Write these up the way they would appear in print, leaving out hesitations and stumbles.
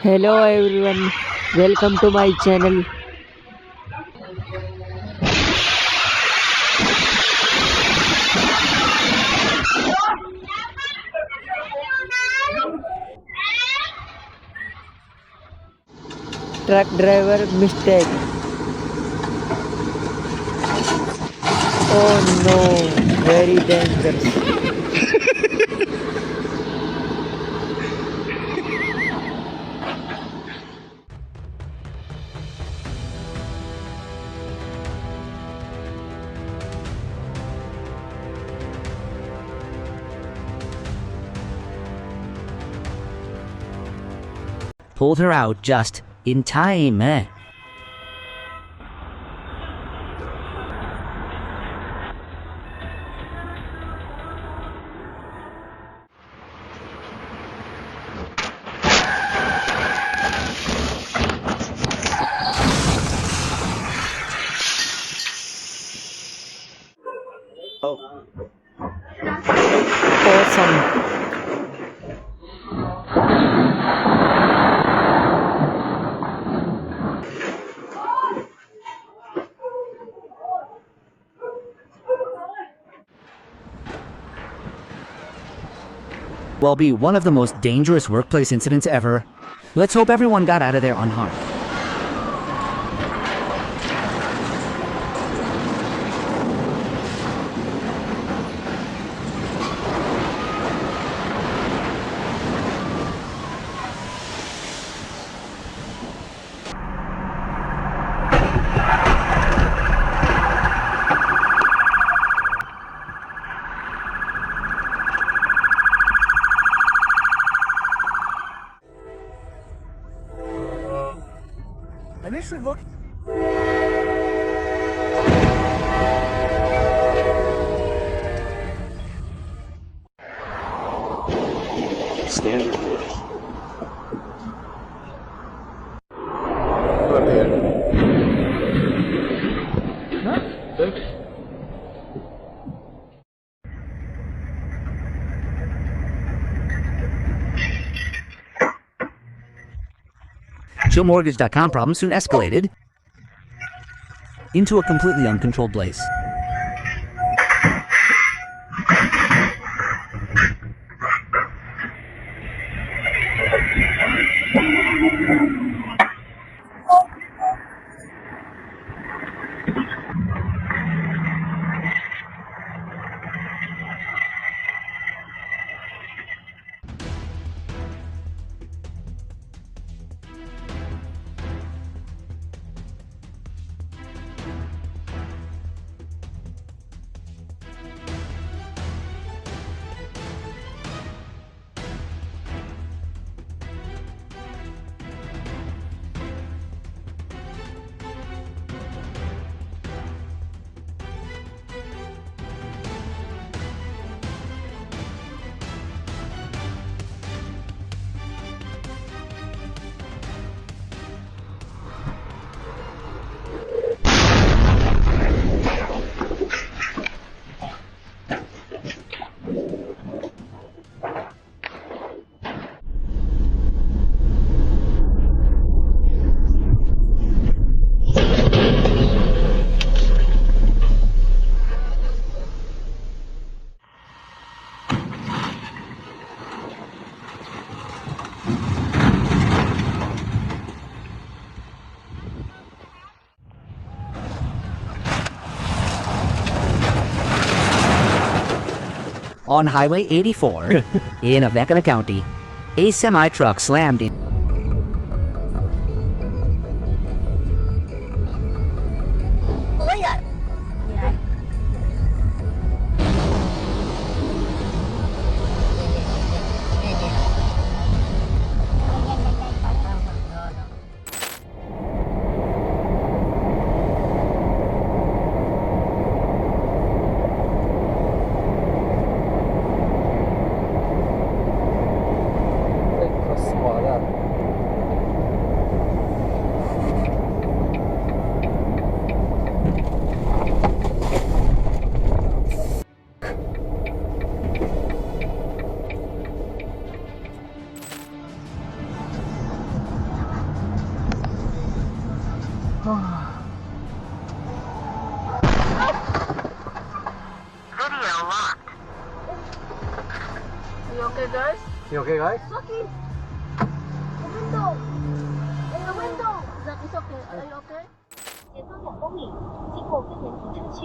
Hello everyone, welcome to my channel. Truck driver mistake. Oh no, very dangerous. Pulled her out just in time, eh? Awesome. Will be one of the most dangerous workplace incidents ever. Let's hope everyone got out of there unharmed. Initially look. Standard wood. Up here. JoeMortgage.com problem soon escalated into a completely uncontrolled blaze. On Highway 84 in Avecana County, a semi-truck slammed in. Video locked. You okay, guys? You okay, guys? Lucky. The window. In the window. Zach, it's okay. Are you okay? 前方2公里，经过分园停车区。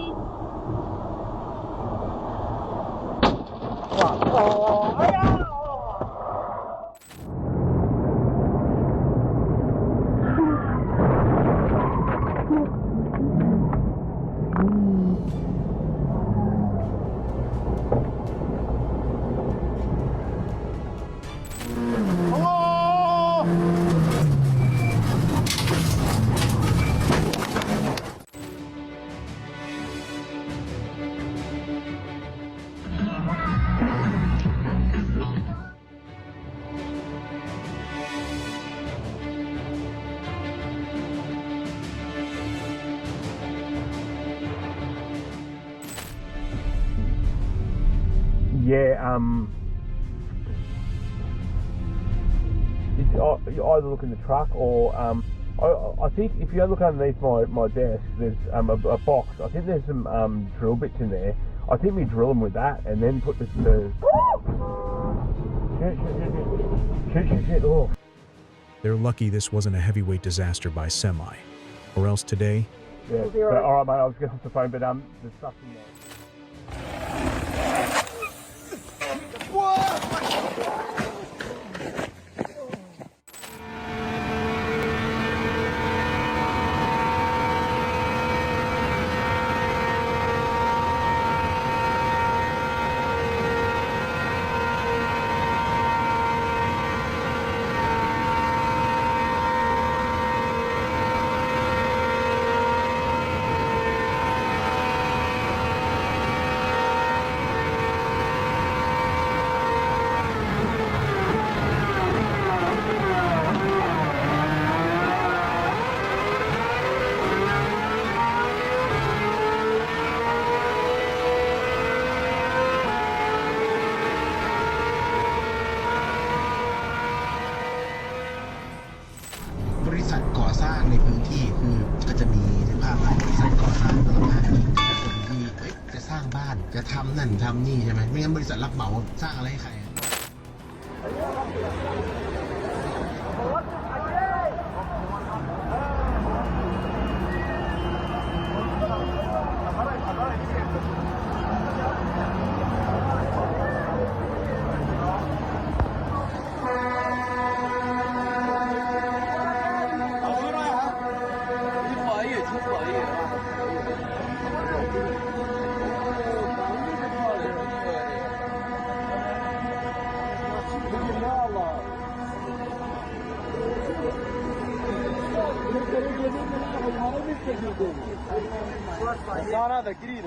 Yeah, you either look in the truck or I think if you look underneath my desk, there's a box. I think there's some drill bits in there. I think we drill them with that and then put the shoot. Oh. They're lucky this wasn't a heavyweight disaster by semi, or else today, Yeah. But, all right, mate. I was getting off the phone, but there's stuff in there.บริษัทก่อสร้างในพื้นที่คือก็จะมีภาพบริษัทก่อสร้างก็ต้องหาคนที่จะสร้างบ้านจะทำนั่นทำนี่ใช่ไหมไม่งั้นบริษัทรับเหมาสร้างอะไรให้ใคร هذا قريب